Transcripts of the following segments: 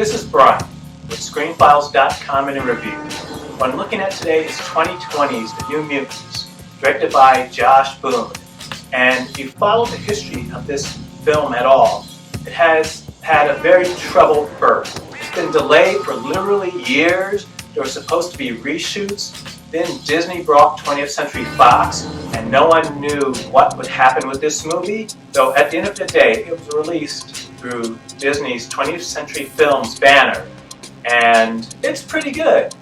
This is Brian with ScreenFiles.com and a review. What I'm looking at today is 2020's The New Mutants, directed by Josh Boone. And if you follow the history of this film at all, it has had a very troubled birth. It's been delayed for literally years. There were supposed to be reshoots. Then Disney brought 20th Century Fox, and no one knew what would happen with this movie. Though at the end of the day, it was released through Disney's 20th Century Films banner, and it's pretty good.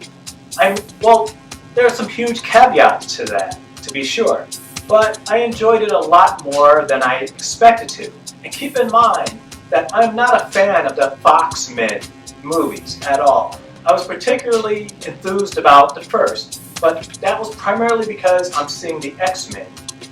Well, there are some huge caveats to that, to be sure, but I enjoyed it a lot more than I expected to. And keep in mind that I'm not a fan of the Fox mid movies at all. I was particularly enthused about the first, but that was primarily because I'm seeing the X-Men,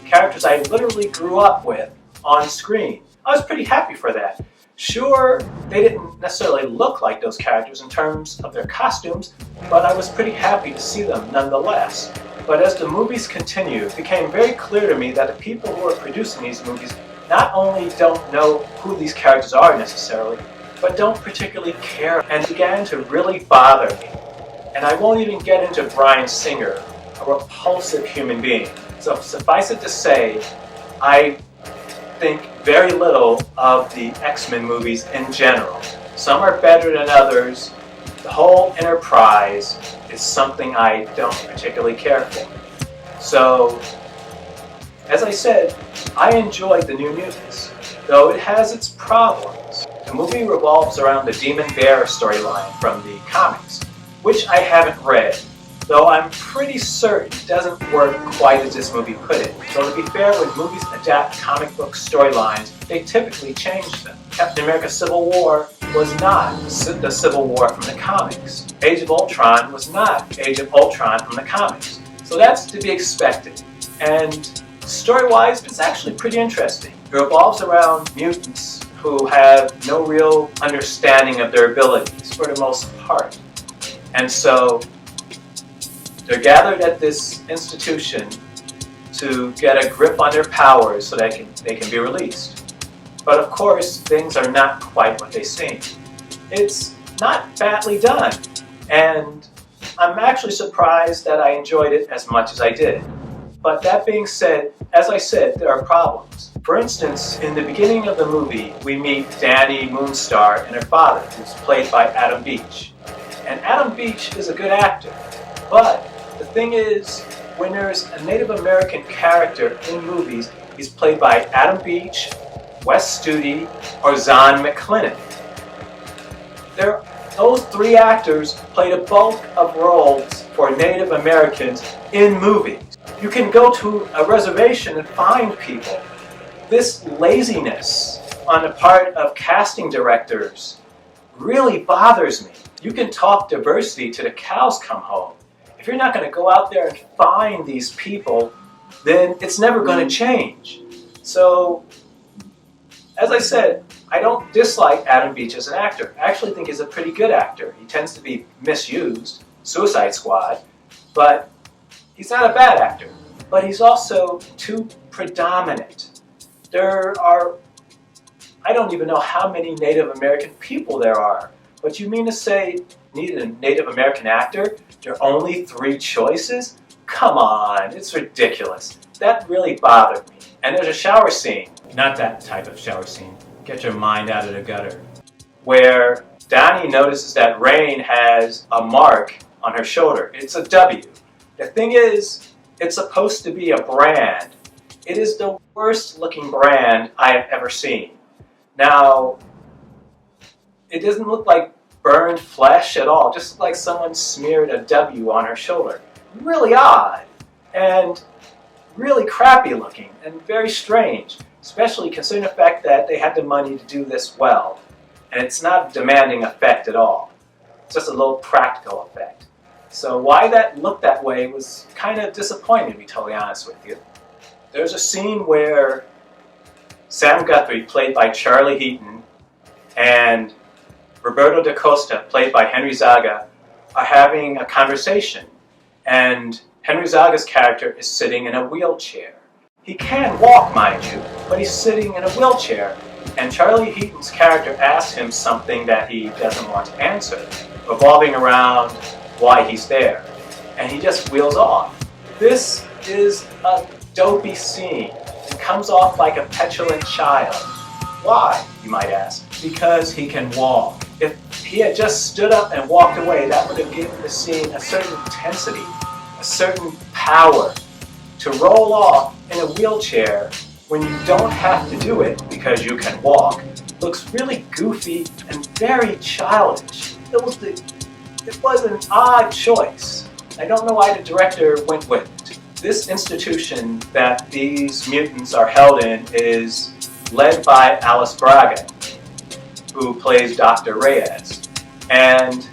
characters I literally grew up with, on screen. I was pretty happy for that. Sure, they didn't necessarily look like those characters in terms of their costumes, but I was pretty happy to see them nonetheless. But as the movies continued, it became very clear to me that the people who are producing these movies not only don't know who these characters are necessarily, but don't particularly care, and began to really bother me. And I won't even get into Bryan Singer, a repulsive human being. So suffice it to say, I think very little of the X-Men movies in general. Some are better than others. The whole enterprise is something I don't particularly care for. So, as I said, I enjoyed The New Mutants, though it has its problems. The movie revolves around the Demon Bear storyline from the comics, which I haven't read, though I'm pretty certain it doesn't work quite as this movie put it. Though to be fair, when movies adapt comic book storylines, they typically change them. Captain America Civil War was not the Civil War from the comics. Age of Ultron was not Age of Ultron from the comics. So that's to be expected. And story-wise, it's actually pretty interesting. It revolves around mutants who have no real understanding of their abilities for the most part. And so they're gathered at this institution to get a grip on their powers so that they can be released. But of course, things are not quite what they seem. It's not badly done, and I'm actually surprised that I enjoyed it as much as I did. But that being said, as I said, there are problems. For instance, in the beginning of the movie, we meet Dani Moonstar and her father, who's played by Adam Beach. And Adam Beach is a good actor, but the thing is, when there's a Native American character in movies, he's played by Adam Beach, Wes Studi, or Zahn McClellan. Those three actors played a bulk of roles for Native Americans in movies. You can go to a reservation and find people. This laziness on the part of casting directors really bothers me. You can talk diversity till the cows come home. If you're not going to go out there and find these people, then it's never going to change. So, as I said, I don't dislike Adam Beach as an actor. I actually think he's a pretty good actor. He tends to be misused, Suicide Squad, but he's not a bad actor. But he's also too predominant. There are, I don't even know how many Native American people there are. But you mean to say you need a Native American actor? There are only 3 choices? Come on, it's ridiculous. That really bothered me. And there's a shower scene, not that type of shower scene, get your mind out of the gutter, where Dani notices that Rain has a mark on her shoulder. It's a W. The thing is, it's supposed to be a brand. It is the worst looking brand I have ever seen. Now, it doesn't look like burned flesh at all, just like someone smeared a W on her shoulder. Really odd, and really crappy looking, and very strange, especially considering the fact that they had the money to do this well. And it's not a demanding effect at all. It's just a little practical effect. So why that looked that way was kind of disappointing, to be totally honest with you. There's a scene where Sam Guthrie, played by Charlie Heaton, and Roberto da Costa, played by Henry Zaga, are having a conversation, and Henry Zaga's character is sitting in a wheelchair. He can walk, mind you, but he's sitting in a wheelchair, And Charlie Heaton's character asks him something that he doesn't want to answer, revolving around why he's there. And he just wheels off. This is a dopey scene. It comes off like a petulant child. Why, you might ask? Because he can walk. If he had just stood up and walked away, that would have given the scene a certain intensity, a certain power. To roll off in a wheelchair when you don't have to do it because you can walk looks really goofy and very childish. It was an odd choice. I don't know why the director went with it. This institution that these mutants are held in is led by Alice Braga, who plays Dr. Reyes. And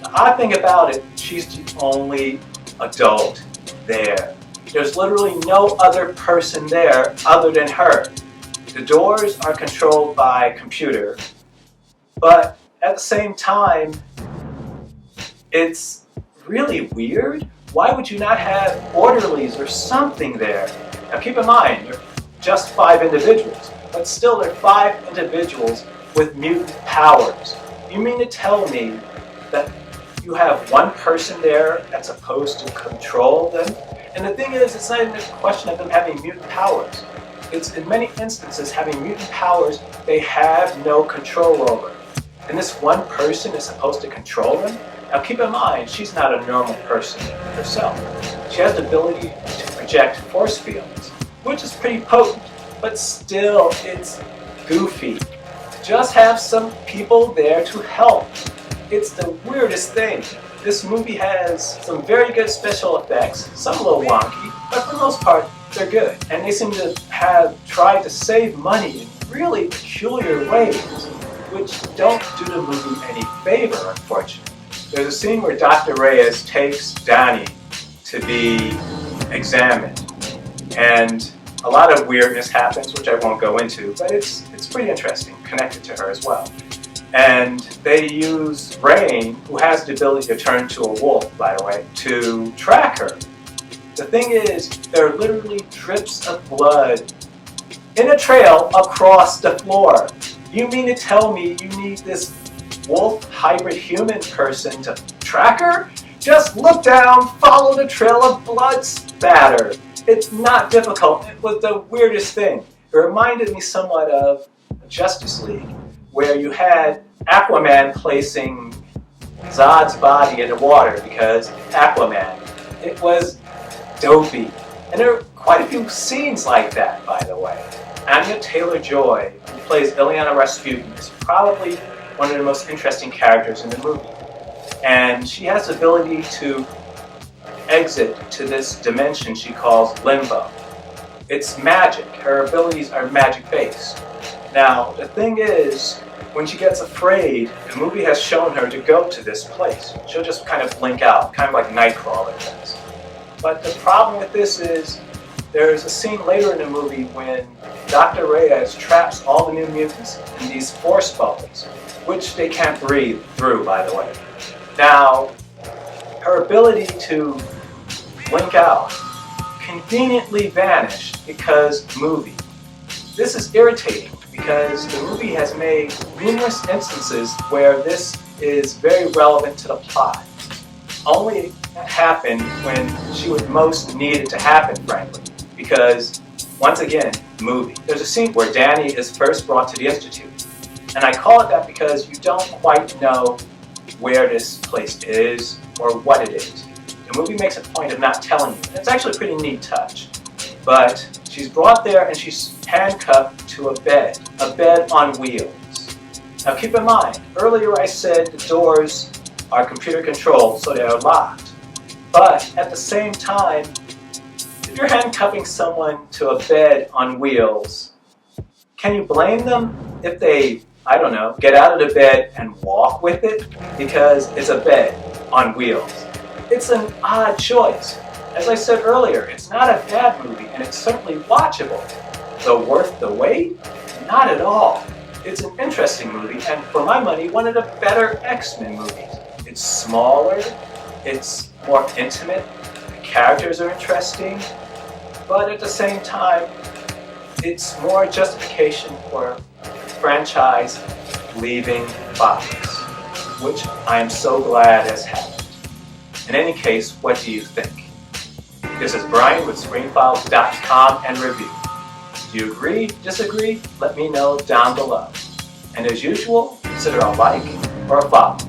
the odd thing about it, she's the only adult there. There's literally no other person there other than her. The doors are controlled by computer, but at the same time, it's really weird. Why would you not have orderlies or something there? Now keep in mind, you're just 5 individuals, but still there are 5 individuals with mutant powers. You mean to tell me that you have one person there that's supposed to control them? And the thing is, it's not even a question of them having mutant powers. It's in many instances having mutant powers they have no control over. And this one person is supposed to control them? Now keep in mind, she's not a normal person herself. She has the ability to project force fields, which is pretty potent, but still it's goofy. Just have some people there to help. It's the weirdest thing. This movie has some very good special effects, some a little wonky, but for the most part, they're good. And they seem to have tried to save money in really peculiar ways, which don't do the movie any favor, unfortunately. There's a scene where Dr. Reyes takes Danny to be examined, and a lot of weirdness happens, which I won't go into, but it's pretty interesting, connected to her as well. And they use Rain, who has the ability to turn to a wolf, by the way, to track her. The thing is, there are literally drips of blood in a trail across the floor. You mean to tell me you need this wolf hybrid human person to track her? Just look down, follow the trail of blood spatter. It's not difficult. It was the weirdest thing. It reminded me somewhat of Justice League, where you had Aquaman placing Zod's body in the water because Aquaman. It was dopey. And there are quite a few scenes like that, by the way. Anya Taylor-Joy, who plays Ileana Rasputin, is probably one of the most interesting characters in the movie. And she has the ability to exit to this dimension she calls limbo. It's magic. Her abilities are magic-based. Now, the thing is, when she gets afraid, the movie has shown her to go to this place. She'll just kind of blink out, kind of like Nightcrawler does. But the problem with this is, there's a scene later in the movie when Dr. Reyes traps all the new mutants in these force bubbles, which they can't breathe through, by the way. Now, her ability to blink out conveniently vanished because movie. This is irritating because the movie has made numerous instances where this is very relevant to the plot. Only happened when she was most needed to happen, frankly, because, once again, movie. There's a scene where Danny is first brought to the Institute, and I call it that because you don't quite know where this place is or what it is. The movie makes a point of not telling you. It's actually a pretty neat touch. But she's brought there and she's handcuffed to a bed on wheels. Now keep in mind, earlier I said the doors are computer controlled, so they are locked. But at the same time, if you're handcuffing someone to a bed on wheels, can you blame them if they, I don't know, get out of the bed and walk with it? Because it's a bed on wheels. It's an odd choice. As I said earlier, it's not a bad movie, and it's certainly watchable. Though worth the wait? Not at all. It's an interesting movie, and for my money, one of the better X-Men movies. It's smaller, it's more intimate, the characters are interesting, but at the same time, it's more justification for franchise leaving Fox, which I am so glad has happened. In any case, what do you think? This is Brian with ScreenFiles.com and Review. Do you agree, disagree? Let me know down below. And as usual, consider a like or a follow.